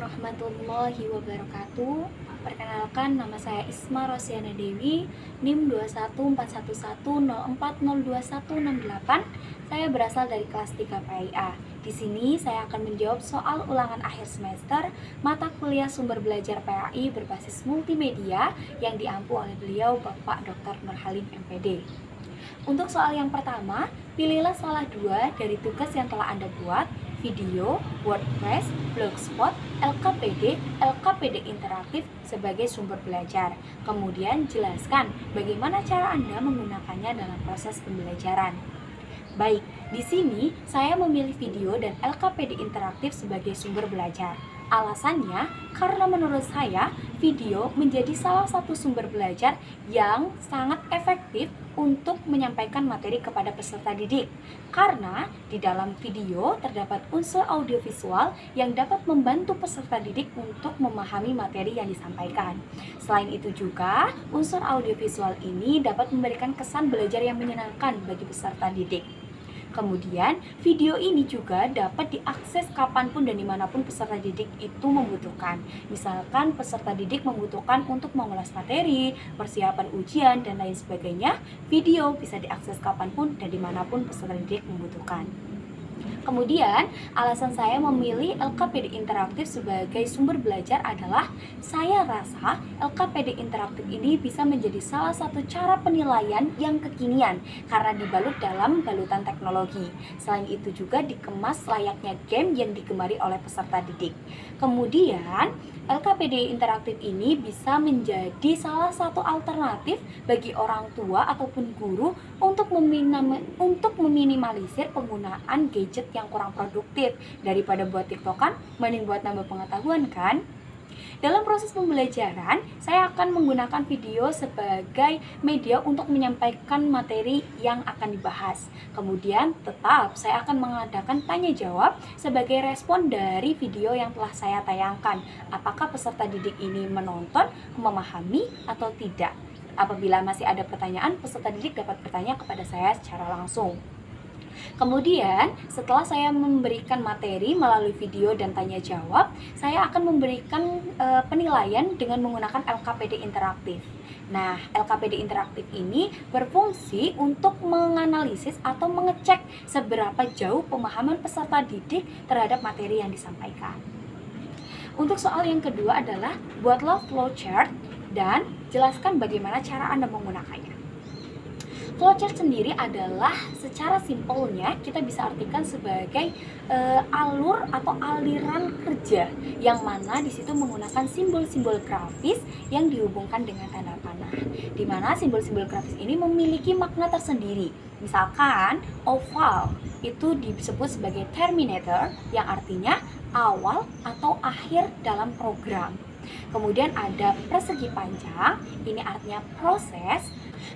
warahmatullahi wabarakatuh. Perkenalkan, nama saya Isma Rosiana Dewi, NIM 2141104021168. Saya berasal dari kelas 3 PIA. Di sini saya akan menjawab soal ulangan akhir semester mata kuliah sumber belajar PAI berbasis multimedia yang diampu oleh beliau Bapak Dr. Nurhalim MPD. Untuk soal yang pertama, pilihlah salah dua dari tugas yang telah Anda buat: video, WordPress, Blogspot, LKPD interaktif sebagai sumber belajar. Kemudian jelaskan bagaimana cara Anda menggunakannya dalam proses pembelajaran. Baik, di sini saya memilih video dan LKPD interaktif sebagai sumber belajar. Alasannya, karena menurut saya, video menjadi salah satu sumber belajar yang sangat efektif untuk menyampaikan materi kepada peserta didik. Karena di dalam video terdapat unsur audiovisual yang dapat membantu peserta didik untuk memahami materi yang disampaikan. Selain itu juga, unsur audiovisual ini dapat memberikan kesan belajar yang menyenangkan bagi peserta didik. Kemudian, video ini juga dapat diakses kapanpun dan dimanapun peserta didik itu membutuhkan. Misalkan peserta didik membutuhkan untuk mengulas materi, persiapan ujian, dan lain sebagainya, video bisa diakses kapanpun dan dimanapun peserta didik membutuhkan. Kemudian, alasan saya memilih LKPD interaktif sebagai sumber belajar adalah saya rasa LKPD interaktif ini bisa menjadi salah satu cara penilaian yang kekinian karena dibalut dalam balutan teknologi. Selain itu juga dikemas layaknya game yang digemari oleh peserta didik. Kemudian, LKPD interaktif ini bisa menjadi salah satu alternatif bagi orang tua ataupun guru untuk meminimalisir penggunaan gadget yang kurang produktif. Daripada buat tiktokan, mending buat nambah pengetahuan kan? Dalam proses pembelajaran, saya akan menggunakan video sebagai media untuk menyampaikan materi yang akan dibahas. Kemudian, tetap saya akan mengadakan tanya jawab sebagai respon dari video yang telah saya tayangkan. Apakah peserta didik ini menonton, memahami, atau tidak? Apabila masih ada pertanyaan, peserta didik dapat bertanya kepada saya secara langsung. Kemudian, setelah saya memberikan materi melalui video dan tanya jawab, saya akan memberikan penilaian dengan menggunakan LKPD interaktif. Nah, LKPD interaktif ini berfungsi untuk menganalisis atau mengecek seberapa jauh pemahaman peserta didik terhadap materi yang disampaikan. Untuk soal yang kedua adalah buatlah flowchart dan jelaskan bagaimana cara Anda menggunakannya. Flowchart sendiri adalah secara simpelnya kita bisa artikan sebagai alur atau aliran kerja yang mana di situ menggunakan simbol-simbol grafis yang dihubungkan dengan tanda panah. Di mana simbol-simbol grafis ini memiliki makna tersendiri. Misalkan oval itu disebut sebagai terminator yang artinya awal atau akhir dalam program. Kemudian ada persegi panjang, ini artinya proses.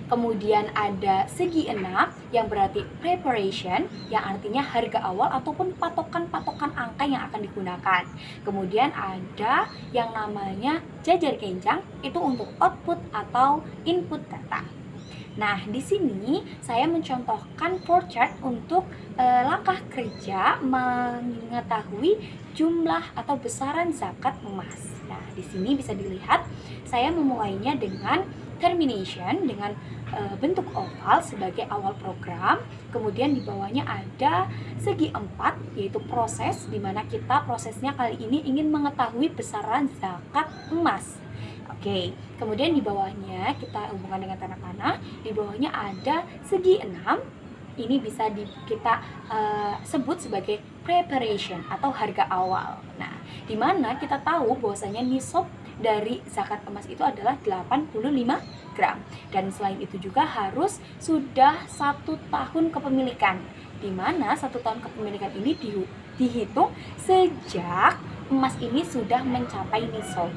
Kemudian ada segi enam yang berarti preparation, yang artinya harga awal ataupun patokan-patokan angka yang akan digunakan. Kemudian ada yang namanya jajar genjang, itu untuk output atau input data. Nah, di sini saya mencontohkan flowchart untuk langkah kerja mengetahui jumlah atau besaran zakat emas. Nah, di sini bisa dilihat saya memulainya dengan termination dengan bentuk oval sebagai awal program. Kemudian di bawahnya ada segi 4 yaitu proses, di mana kita prosesnya kali ini ingin mengetahui besaran zakat emas. Oke, kemudian di bawahnya kita hubungkan dengan tanda panah. Di bawahnya ada segi 6. Ini bisa kita sebut sebagai preparation atau harga awal. Nah, di mana kita tahu bahwasanya nisab dari zakat emas itu adalah 85 gram. Dan selain itu juga harus sudah 1 tahun kepemilikan. Di mana 1 tahun kepemilikan ini dihitung sejak emas ini sudah mencapai nisab.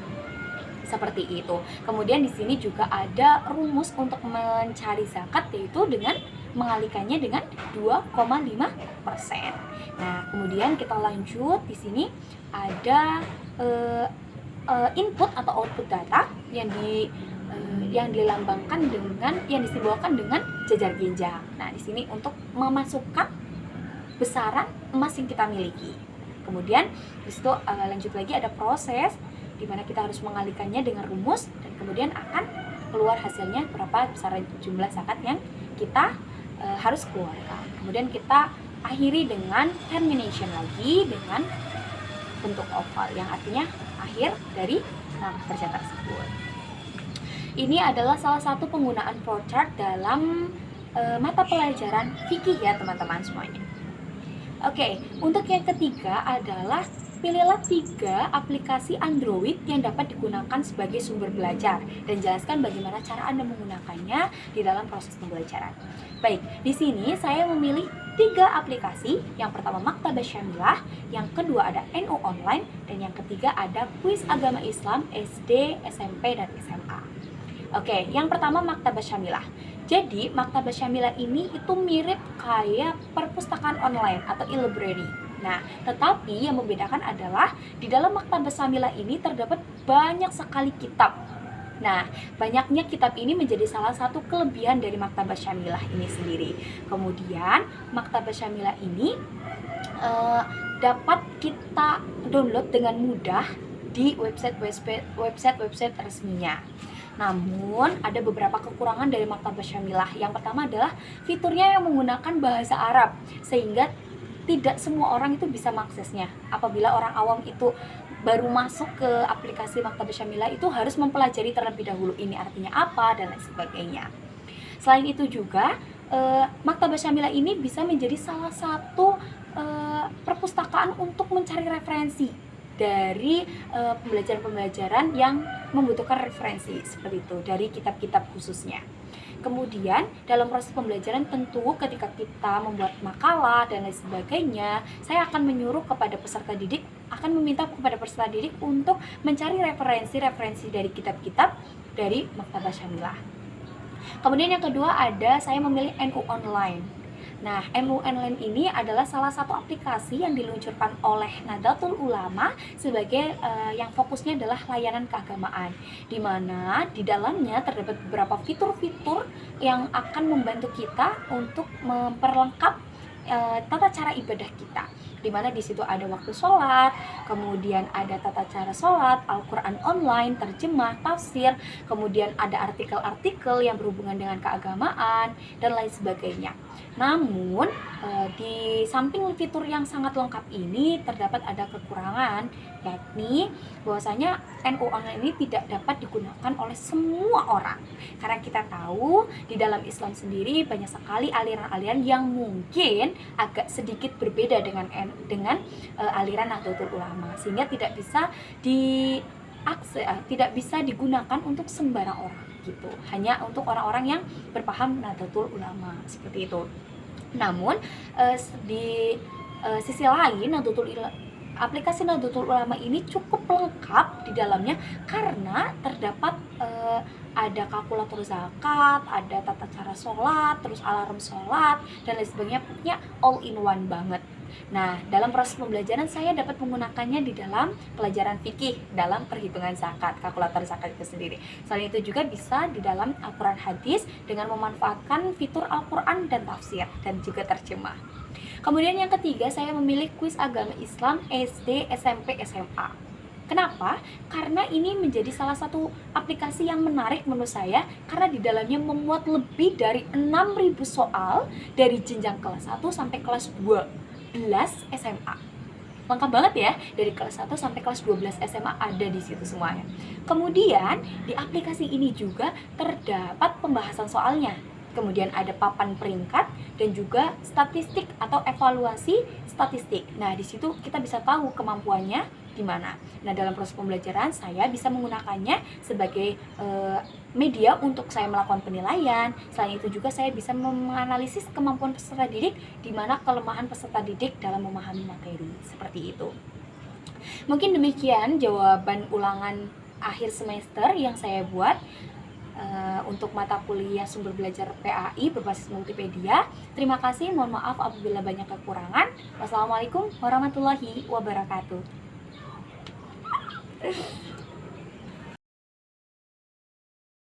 Seperti itu. Kemudian di sini juga ada rumus untuk mencari zakat, yaitu dengan mengalihkannya dengan 2,5%. Nah, kemudian kita lanjut. Di sini ada input atau output data yang dilambangkan dengan yang disimbolkan dengan jajar genjang. Nah, di sini untuk memasukkan besaran emas yang kita miliki. Kemudian di situ lanjut lagi ada proses di mana kita harus mengalihkannya dengan rumus, dan kemudian akan keluar hasilnya berapa besar jumlah zakat yang kita harus keluarkan. Kemudian kita akhiri dengan termination lagi dengan bentuk oval yang artinya akhir dari kerja tersebut. Ini adalah salah satu penggunaan flowchart dalam mata pelajaran fikih ya teman-teman semuanya. Oke, untuk yang ketiga adalah pilihlah 3 aplikasi Android yang dapat digunakan sebagai sumber belajar dan jelaskan bagaimana cara Anda menggunakannya di dalam proses pembelajaran. Baik, di sini saya memilih 3 aplikasi. Yang pertama Maktabah Syamilah, yang kedua ada NU Online, dan yang ketiga ada Kuis Agama Islam SD, SMP, dan SMA. Oke, yang pertama Maktabah Syamilah. Jadi, Maktabah Syamilah ini itu mirip kayak perpustakaan online atau e-library. Nah, tetapi yang membedakan adalah di dalam Maktabah Syamilah ini terdapat banyak sekali kitab. Nah, banyaknya kitab ini menjadi salah satu kelebihan dari Maktabah Syamilah ini sendiri. Kemudian, Maktabah Syamilah ini dapat kita download dengan mudah di website resminya. Namun, ada beberapa kekurangan dari Maktabah Syamilah. Yang pertama adalah fiturnya yang menggunakan bahasa Arab, sehingga tidak semua orang itu bisa mengaksesnya. Apabila orang awam itu baru masuk ke aplikasi Maktabah Syamilah, itu harus mempelajari terlebih dahulu ini artinya apa dan lain sebagainya. Selain itu juga, Maktabah Syamilah ini bisa menjadi salah satu perpustakaan untuk mencari referensi dari pembelajaran-pembelajaran yang membutuhkan referensi seperti itu dari kitab-kitab khususnya. Kemudian dalam proses pembelajaran tentu ketika kita membuat makalah dan lain sebagainya, saya akan menyuruh kepada peserta didik, akan meminta kepada peserta didik untuk mencari referensi dari kitab-kitab dari Maktabah Syamilah. Kemudian yang kedua ada saya memilih NU Online. Nah, NU Online ini adalah salah satu aplikasi yang diluncurkan oleh Nahdlatul Ulama sebagai yang fokusnya adalah layanan keagamaan, di mana di dalamnya terdapat beberapa fitur-fitur yang akan membantu kita untuk memperlengkap tata cara ibadah kita, di mana di situ ada waktu sholat, kemudian ada tata cara sholat, Al-Quran online, terjemah, tafsir, kemudian ada artikel-artikel yang berhubungan dengan keagamaan, dan lain sebagainya. Namun, di samping fitur yang sangat lengkap ini, terdapat ada kekurangan, yakni bahwasanya NU Online ini tidak dapat digunakan oleh semua orang. Karena kita tahu, di dalam Islam sendiri banyak sekali aliran-aliran yang mungkin agak sedikit berbeda dengan aliran Nahdlatul Ulama, sehingga tidak bisa digunakan untuk sembarang orang gitu, hanya untuk orang-orang yang berpaham Nahdlatul Ulama seperti itu. Namun di sisi lain aplikasi Nahdlatul Ulama ini cukup lengkap di dalamnya karena terdapat ada kalkulator zakat, ada tata cara sholat, terus alarm sholat, dan lain sebagainya, punya all in one banget. Nah, dalam proses pembelajaran saya dapat menggunakannya di dalam pelajaran fikih dalam perhitungan zakat, kalkulator zakat itu sendiri. Selain itu juga bisa di dalam Al-Quran hadis dengan memanfaatkan fitur Al-Quran dan tafsir dan juga terjemah. Kemudian yang ketiga, saya memilih Kuis Agama Islam SD, SMP, SMA. Kenapa? Karena ini menjadi salah satu aplikasi yang menarik menurut saya, karena di dalamnya memuat lebih dari 6.000 soal dari jenjang kelas 1 sampai kelas 12 SMA. Lengkap banget ya, dari kelas 1 sampai kelas 12 SMA ada di situ semuanya. Kemudian di aplikasi ini juga terdapat pembahasan soalnya. Kemudian ada papan peringkat dan juga statistik atau evaluasi statistik. Nah, di situ kita bisa tahu kemampuannya di mana. Nah, dalam proses pembelajaran saya bisa menggunakannya sebagai media untuk saya melakukan penilaian. Selain itu juga saya bisa menganalisis kemampuan peserta didik, di mana kelemahan peserta didik dalam memahami materi. Seperti itu. Mungkin demikian jawaban ulangan akhir semester yang saya buat untuk mata kuliah sumber belajar PAI berbasis Multipedia. Terima kasih, mohon maaf apabila banyak kekurangan. Wassalamualaikum warahmatullahi wabarakatuh.